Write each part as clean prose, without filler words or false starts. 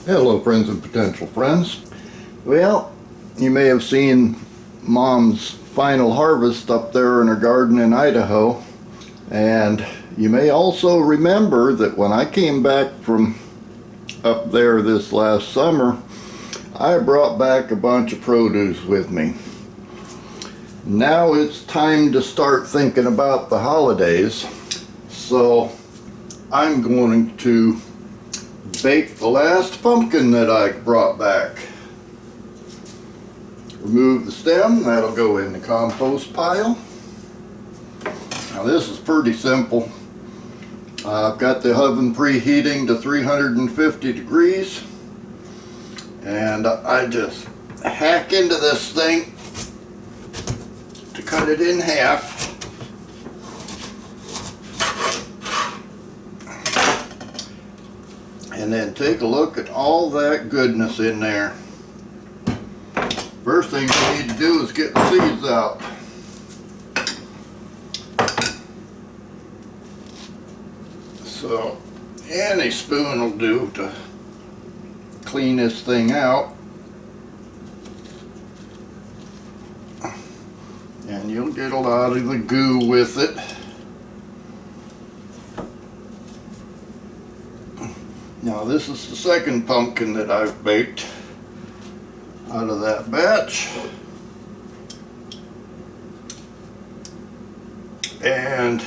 Hello friends and potential friends. Well, you may have seen Mom's final harvest up there in her garden in Idaho, and you may also remember that when I came back from up there this last summer, I brought back a bunch of produce with me. Now it's time to start thinking about the holidays, so I'm going to bake the last pumpkin that I brought back. Remove the stem, that'll go in the compost pile. Now this is pretty simple. I've got the oven preheating to 350 degrees, and I just hack into this thing to cut it in half. And then take a look at all that goodness in there. First thing you need to do is get the seeds out. So any spoon will do to clean this thing out. And you'll get a lot of the goo with it. Now this is the second pumpkin that I've baked out of that batch. And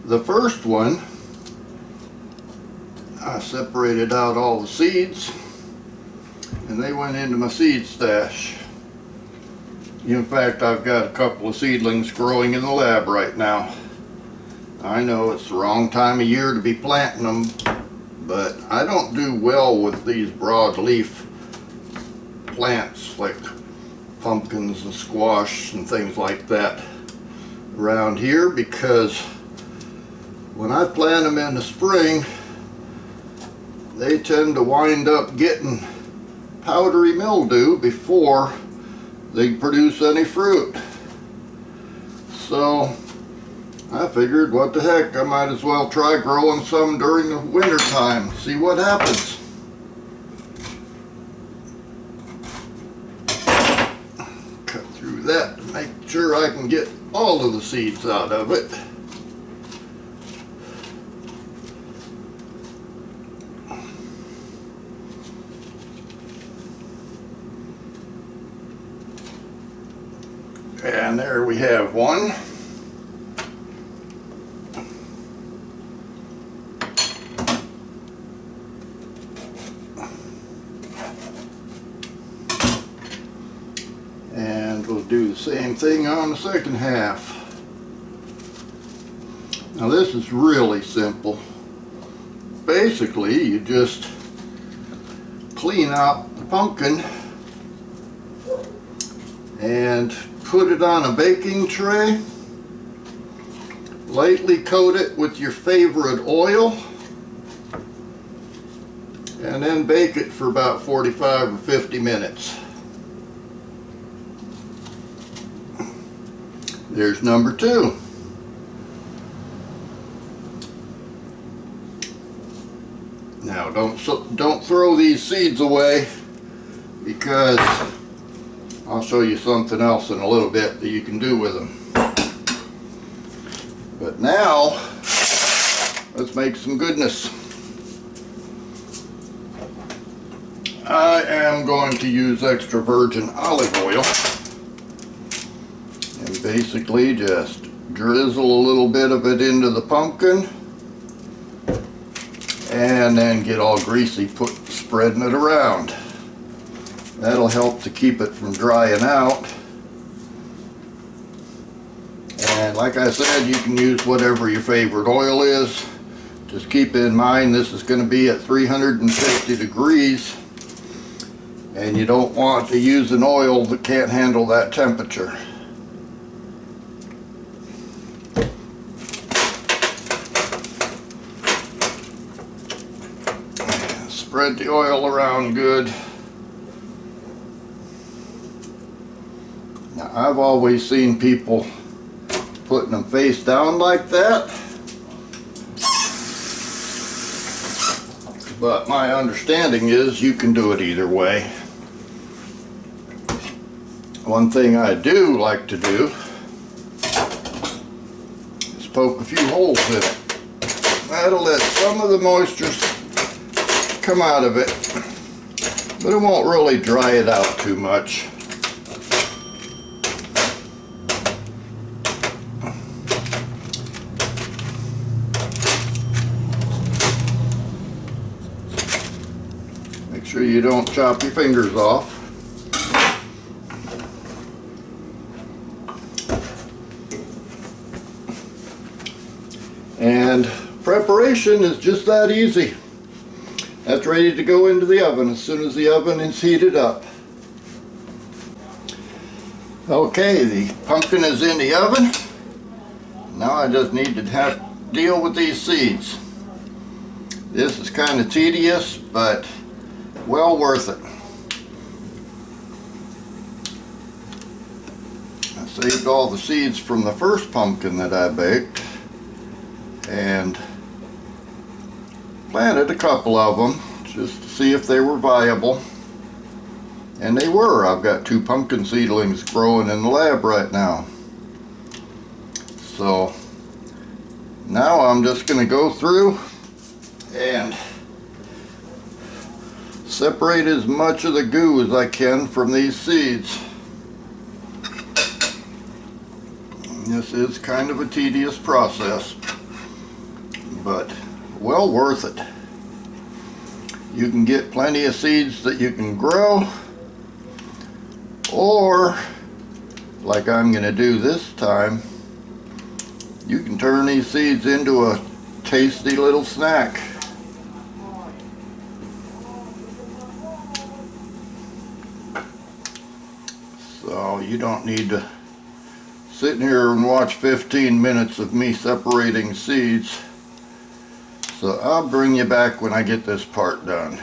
the first one, I separated out all the seeds and they went into my seed stash. In fact, I've got a couple of seedlings growing in the lab right now. I know it's the wrong time of year to be planting them, but I don't do well with these broadleaf plants like pumpkins and squash and things like that around here, because when I plant them in the spring, they tend to wind up getting powdery mildew before they produce any fruit. So I figured, what the heck, I might as well try growing some during the winter time, see what happens. Cut through that to make sure I can get all of the seeds out of it. And there we have one. And we'll do the same thing on the second half. Now this is really simple. Basically, you just clean out the pumpkin and put it on a baking tray. Lightly coat it with your favorite oil, and then bake it for about 45 or 50 minutes. There's number two. Now don't throw these seeds away, because I'll show you something else in a little bit that you can do with them. But now let's make some goodness. I am going to use extra virgin olive oil. And basically just drizzle a little bit of it into the pumpkin, and then get all greasy spreading it around. That'll help to keep it from drying out. And like I said, you can use whatever your favorite oil is. Just keep in mind this is going to be at 350 degrees, and you don't want to use an oil that can't handle that temperature. Spread the oil around good. Now I've always seen people putting them face down like that. but my understanding is you can do it either way. One thing I do like to do is poke a few holes in it. That'll let some of the moisture come out of it, but it won't really dry it out too much. Make sure you don't chop your fingers off. And preparation is just that easy. That's ready to go into the oven as soon as the oven is heated up. Okay, the pumpkin is in the oven. Now I just need to deal with these seeds. This is kind of tedious, but well worth it. I saved all the seeds from the first pumpkin that I baked and planted a couple of them just to see if they were viable, and they were. I've got 2 pumpkin seedlings growing in the lab right now. So now I'm just going to go through and separate as much of the goo as I can from these seeds. This is kind of a tedious process, but well worth it. You can get plenty of seeds that you can grow, or like I'm going to do this time, you can turn these seeds into a tasty little snack. So you don't need to sit here and watch 15 minutes of me separating seeds. So I'll bring you back when I get this part done.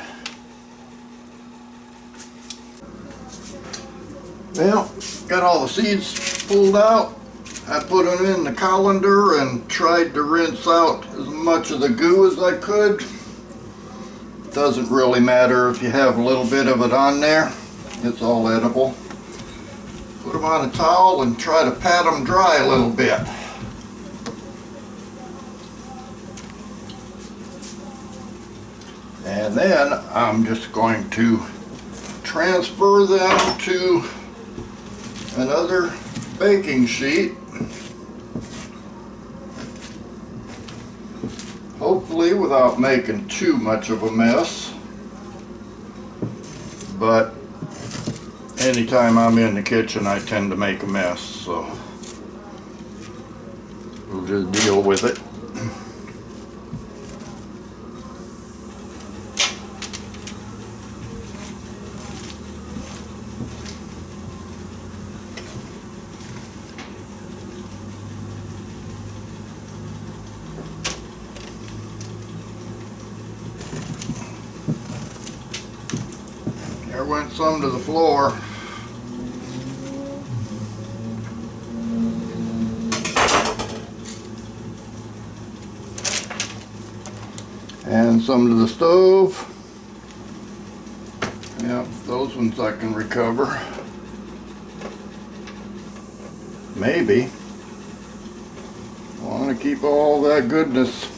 Well, got all the seeds pulled out. I put them in the colander and tried to rinse out as much of the goo as I could. Doesn't really matter if you have a little bit of it on there. It's all edible. Put them on a towel and try to pat them dry a little bit. And then I'm just going to transfer them to another baking sheet. Hopefully without making too much of a mess. But anytime I'm in the kitchen, I tend to make a mess, so we'll just deal with it. There went some to the floor. And some to the stove. Yep, those ones I can recover. Maybe. I want to keep all that goodness.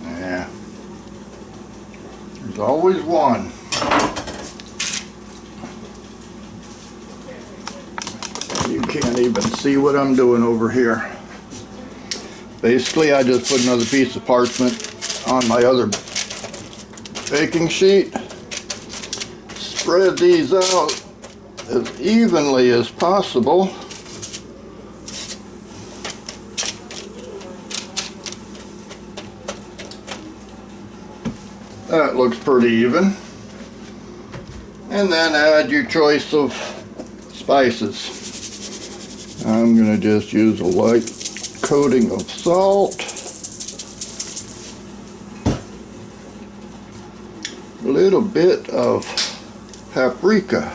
Yeah. There's always one. You can't even see what I'm doing over here. Basically, I just put another piece of parchment on my other baking sheet. Spread these out as evenly as possible. That looks pretty even. And then add your choice of spices. I'm going to just use a light coating of salt, a little bit of paprika,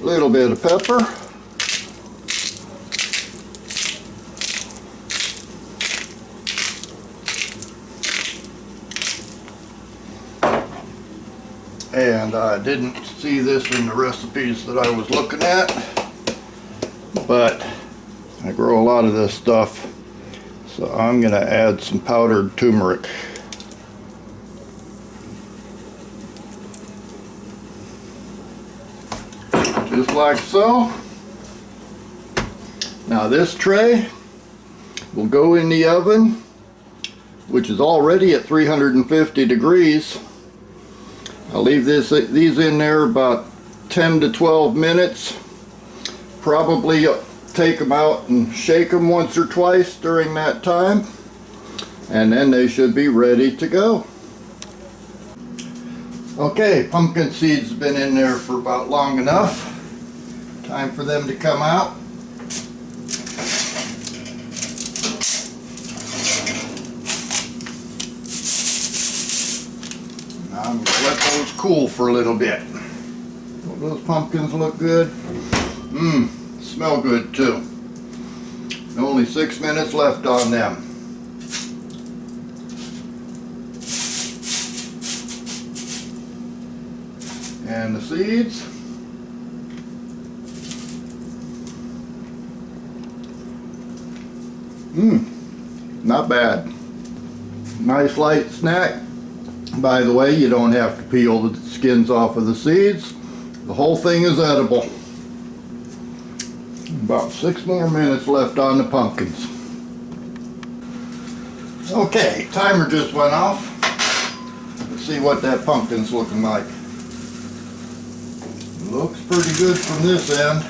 little bit of pepper. And I didn't see this in the recipes that I was looking at, but I grow a lot of this stuff, so I'm going to add some powdered turmeric. Just like so. Now this tray will go in the oven, which is already at 350 degrees. I'll leave these in there about 10 to 12 minutes. Probably take them out and shake them once or twice during that time, and then they should be ready to go. Okay, pumpkin seeds have been in there for about long enough. Time for them to come out. I'm going to let those cool for a little bit. Those pumpkins look good. Smell good too. Only 6 minutes left on them. And the seeds. Not bad. Nice light snack. By the way, you don't have to peel the skins off of the seeds. The whole thing is edible. About 6 more minutes left on the pumpkins. Okay, timer just went off. Let's see what that pumpkin's looking like. Looks pretty good from this end.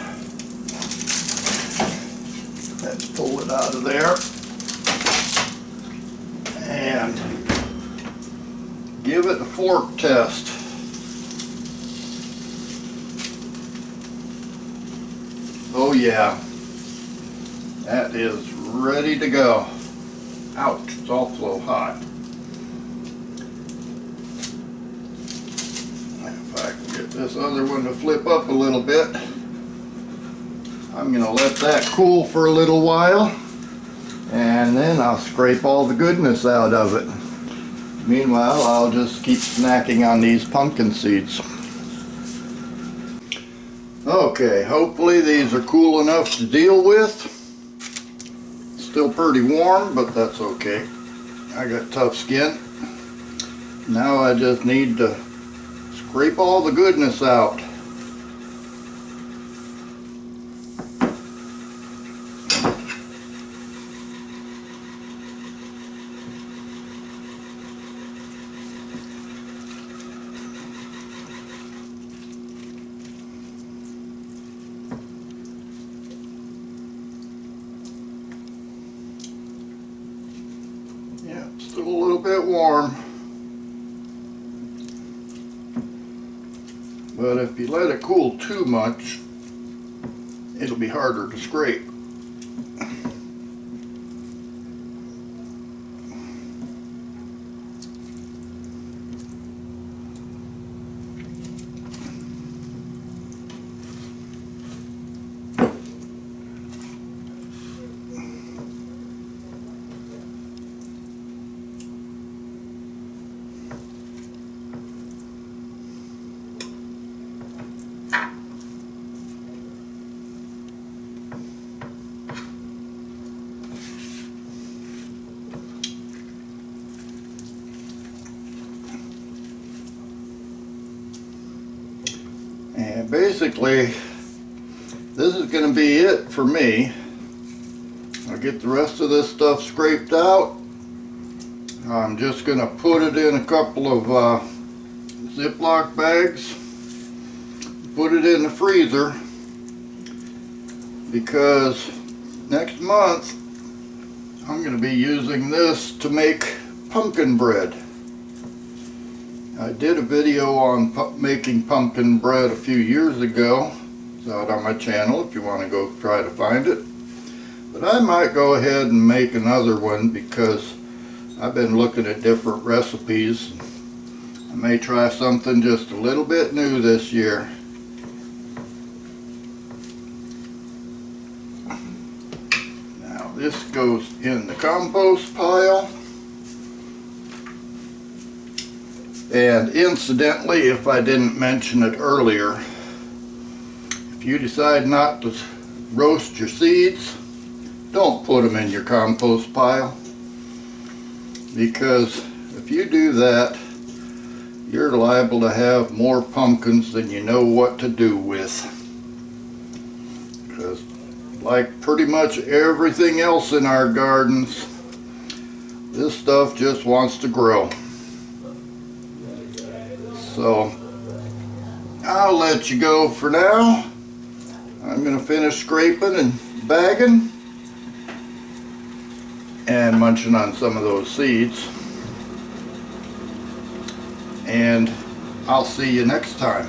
Let's pull it out of there and give it a fork test. Oh yeah, that is ready to go. Ouch, it's awful hot. If I can get this other one to flip up a little bit, I'm going to let that cool for a little while, and then I'll scrape all the goodness out of it. Meanwhile, I'll just keep snacking on these pumpkin seeds. Okay, hopefully these are cool enough to deal with. Still pretty warm, but that's okay. I got tough skin. Now I just need to scrape all the goodness out. Still a little bit warm, but if you let it cool too much, it'll be harder to scrape. And basically, this is going to be it for me. I'll get the rest of this stuff scraped out. I'm just going to put it in a couple of Ziploc bags, put it in the freezer, because next month I'm going to be using this to make pumpkin bread. I did a video on making pumpkin bread a few years ago. It's out on my channel if you want to go try to find it. But I might go ahead and make another one because I've been looking at different recipes. I may try something just a little bit new this year. Now this goes in the compost pile. And incidentally, if I didn't mention it earlier, if you decide not to roast your seeds, don't put them in your compost pile, because if you do that, you're liable to have more pumpkins than you know what to do with. Because like pretty much everything else in our gardens, this stuff just wants to grow. So I'll let you go for now. I'm going to finish scraping and bagging and munching on some of those seeds. And I'll see you next time.